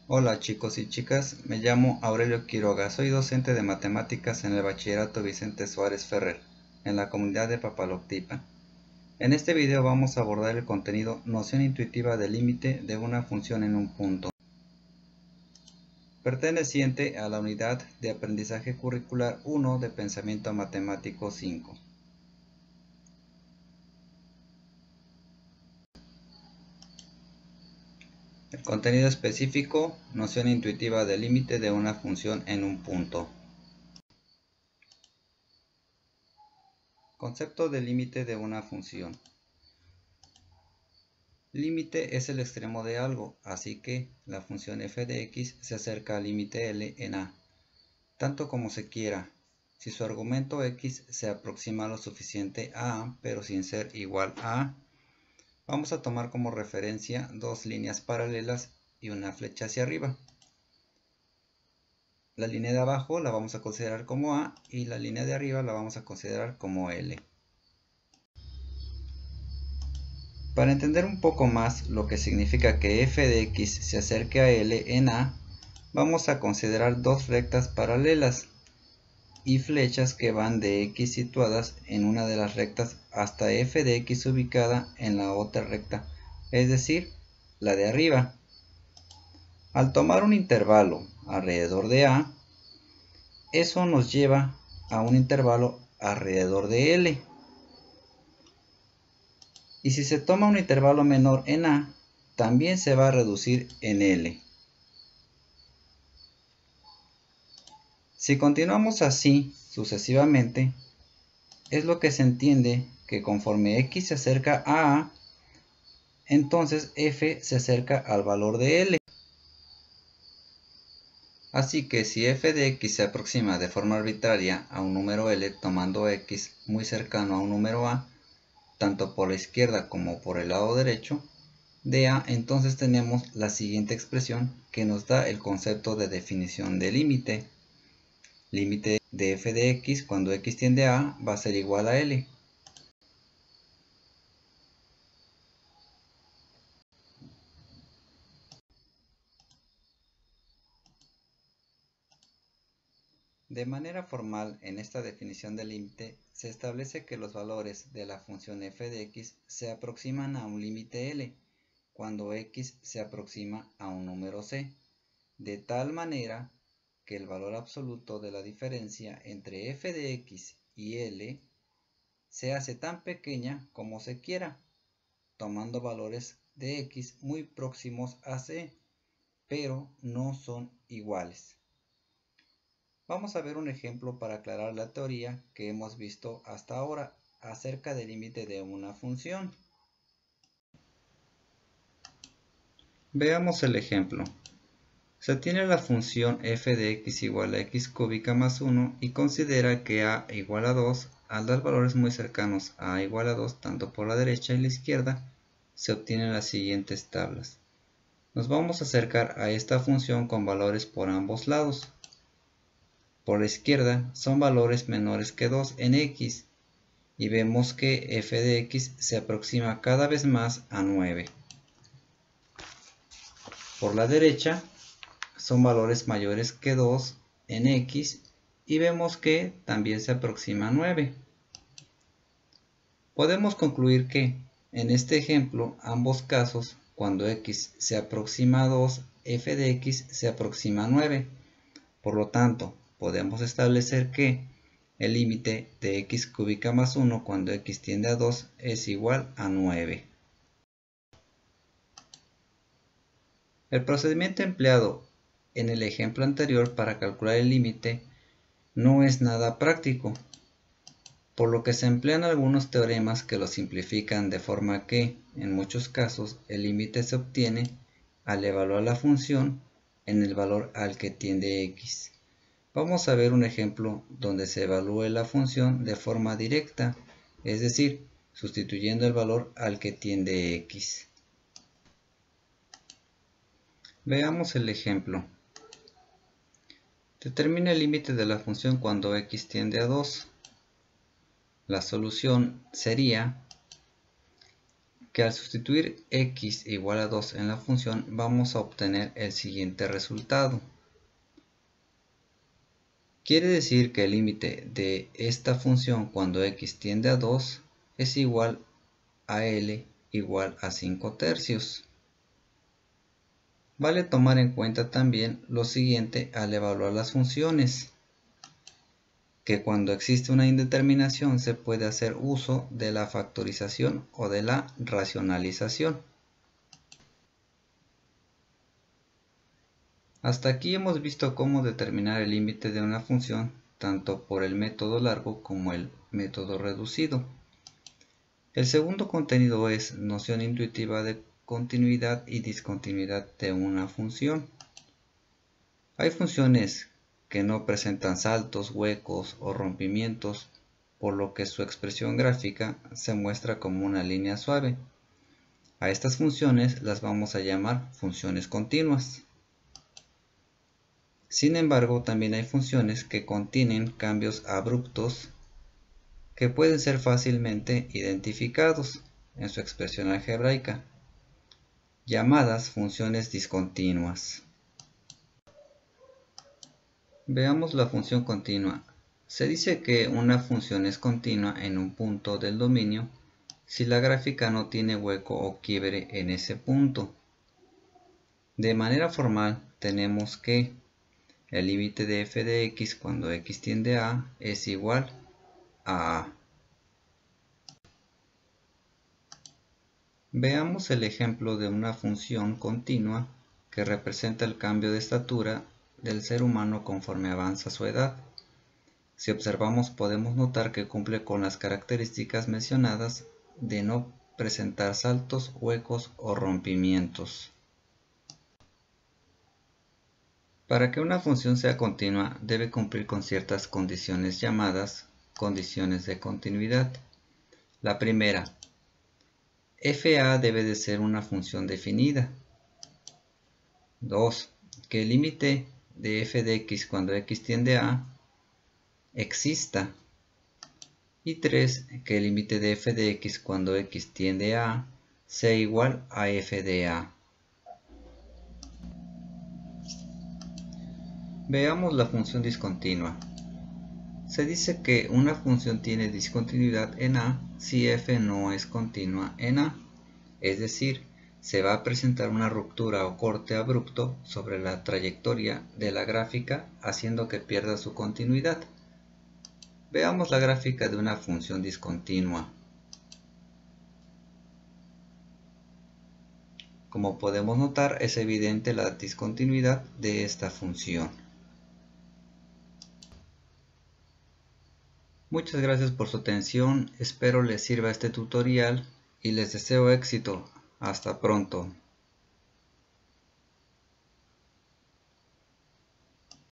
Hola chicos y chicas, me llamo Aurelio Quiroga, soy docente de matemáticas en el Bachillerato Vicente Suárez Ferrer, en la comunidad de Papaloctipan. En este video vamos a abordar el contenido Noción intuitiva del límite de una función en un punto, perteneciente a la unidad de aprendizaje curricular 1 de Pensamiento Matemático 5. El contenido específico, noción intuitiva del límite de una función en un punto. Concepto de límite de una función. Límite es el extremo de algo, así que la función f de x se acerca al límite L en A, tanto como se quiera, si su argumento x se aproxima lo suficiente a A, pero sin ser igual a A. Vamos a tomar como referencia dos líneas paralelas y una flecha hacia arriba. La línea de abajo la vamos a considerar como A y la línea de arriba la vamos a considerar como L. Para entender un poco más lo que significa que f de x se acerque a L en A, vamos a considerar dos rectas paralelas y flechas que van de x situadas en una de las rectas hasta f de x ubicada en la otra recta, es decir, la de arriba. Al tomar un intervalo alrededor de A, eso nos lleva a un intervalo alrededor de L. Y si se toma un intervalo menor en A, también se va a reducir en L. Si continuamos así sucesivamente, es lo que se entiende que conforme x se acerca a A, entonces f se acerca al valor de L. Así que si f de x se aproxima de forma arbitraria a un número L tomando x muy cercano a un número A, tanto por la izquierda como por el lado derecho de A, entonces tenemos la siguiente expresión que nos da el concepto de definición de límite. Límite de f de x cuando x tiende a A va a ser igual a L. De manera formal, en esta definición de límite, se establece que los valores de la función f de x se aproximan a un límite L cuando x se aproxima a un número c, de tal manera que el valor absoluto de la diferencia entre f de x y L se hace tan pequeña como se quiera, tomando valores de x muy próximos a c, pero no son iguales. Vamos a ver un ejemplo para aclarar la teoría que hemos visto hasta ahora acerca del límite de una función. Veamos el ejemplo. Se tiene la función f de x igual a x cúbica más 1 y considera que a igual a 2 al dar valores muy cercanos a igual a 2 tanto por la derecha y la izquierda, se obtienen las siguientes tablas. Nos vamos a acercar a esta función con valores por ambos lados. Por la izquierda son valores menores que 2 en x y vemos que f de x se aproxima cada vez más a 9. Por la derecha son valores mayores que 2 en x y vemos que también se aproxima a 9. Podemos concluir que, en este ejemplo, ambos casos, cuando x se aproxima a 2, f de x se aproxima a 9. Por lo tanto, podemos establecer que el límite de x cúbica más 1 cuando x tiende a 2 es igual a 9. El procedimiento empleado en el ejemplo anterior para calcular el límite no es nada práctico, por lo que se emplean algunos teoremas que lo simplifican de forma que, en muchos casos, el límite se obtiene al evaluar la función en el valor al que tiende x. Vamos a ver un ejemplo donde se evalúe la función de forma directa, es decir, sustituyendo el valor al que tiende x. Veamos el ejemplo. Determina el límite de la función cuando x tiende a 2. La solución sería que al sustituir x igual a 2 en la función vamos a obtener el siguiente resultado. Quiere decir que el límite de esta función cuando x tiende a 2 es igual a L igual a 5/3. Vale tomar en cuenta también lo siguiente al evaluar las funciones, que cuando existe una indeterminación se puede hacer uso de la factorización o de la racionalización. Hasta aquí hemos visto cómo determinar el límite de una función tanto por el método largo como el método reducido. El segundo contenido es noción intuitiva de continuidad y discontinuidad de una función. Hay funciones que no presentan saltos, huecos o rompimientos, por lo que su expresión gráfica se muestra como una línea suave. A estas funciones las vamos a llamar funciones continuas. Sin embargo, también hay funciones que contienen cambios abruptos que pueden ser fácilmente identificados en su expresión algebraica, llamadas funciones discontinuas. Veamos la función continua. Se dice que una función es continua en un punto del dominio si la gráfica no tiene hueco o quiebre en ese punto. De manera formal tenemos que el límite de f de x cuando x tiende a A es igual a A. Veamos el ejemplo de una función continua que representa el cambio de estatura del ser humano conforme avanza su edad. Si observamos podemos notar que cumple con las características mencionadas de no presentar saltos, huecos o rompimientos. Para que una función sea continua debe cumplir con ciertas condiciones llamadas condiciones de continuidad. La primera, f(a) debe de ser una función definida. 2. Que el límite de f de x cuando x tiende a A exista. Y 3. Que el límite de f de x cuando x tiende a A sea igual a f de A. Veamos la función discontinua. Se dice que una función tiene discontinuidad en A si f no es continua en A, es decir, se va a presentar una ruptura o corte abrupto sobre la trayectoria de la gráfica haciendo que pierda su continuidad. Veamos la gráfica de una función discontinua. Como podemos notar, es evidente la discontinuidad de esta función. Muchas gracias por su atención, espero les sirva este tutorial y les deseo éxito. Hasta pronto.